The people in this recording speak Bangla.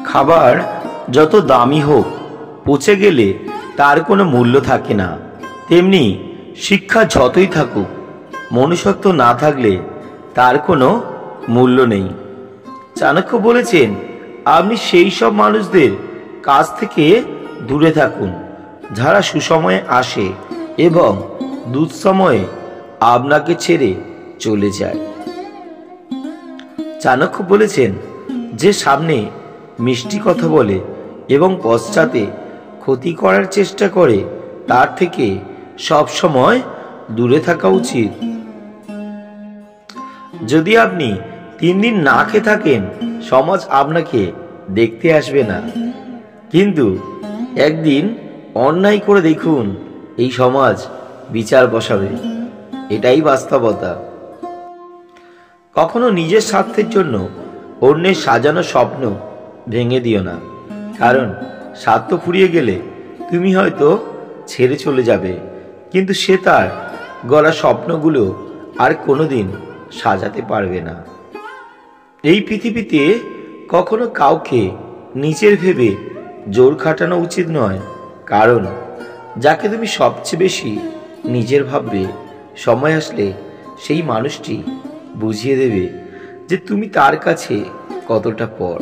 খাবার যত দামি হোক, পচে গেলে তার কোনো মূল্য থাকে না। তেমনি শিক্ষা যতই থাকুক, মনুষ্যত্ব না থাকলে তার কোনো মূল্য নেই। চাণক্য বলেছেন, আপনি সেই সব মানুষদের কাছ থেকে দূরে থাকুন যারা সুসময়ে আসে এবং দুঃসময়ে আপনাকে ছেড়ে চলে যায়। চাণক্য বলেছেন, যে সামনে মিষ্টি কথা বলে এবং পশ্চাতে ক্ষতি করার চেষ্টা করে, তার থেকে সব সময় দূরে থাকা উচিত। যদি আপনি 3 দিন না খেয়ে থাকেন, সমাজ আপনাকে দেখতে আসবে না, কিন্তু একদিন অন্যায় করে দেখুন, এই সমাজ বিচার বসাবে। এটাই বাস্তবতা। কখনো নিজের স্বার্থের জন্য অন্যের সাজানো স্বপ্ন ভেঙে দিও না, কারণ স্বার্থ ফুরিয়ে গেলে তুমি হয়তো ছেড়ে চলে যাবে, কিন্তু সে তার গড়া স্বপ্নগুলো আর কোনোদিন সাজাতে পারবে না। এই পৃথিবীতে কখনো কাউকে নিজের ভেবে জোর খাটানো উচিত নয়, কারণ যাকে তুমি সবচেয়ে বেশি নিজের ভাববে, সময় আসলে সেই মানুষটি বুঝিয়ে দেবে যে তুমি তার কাছে কতটা পর।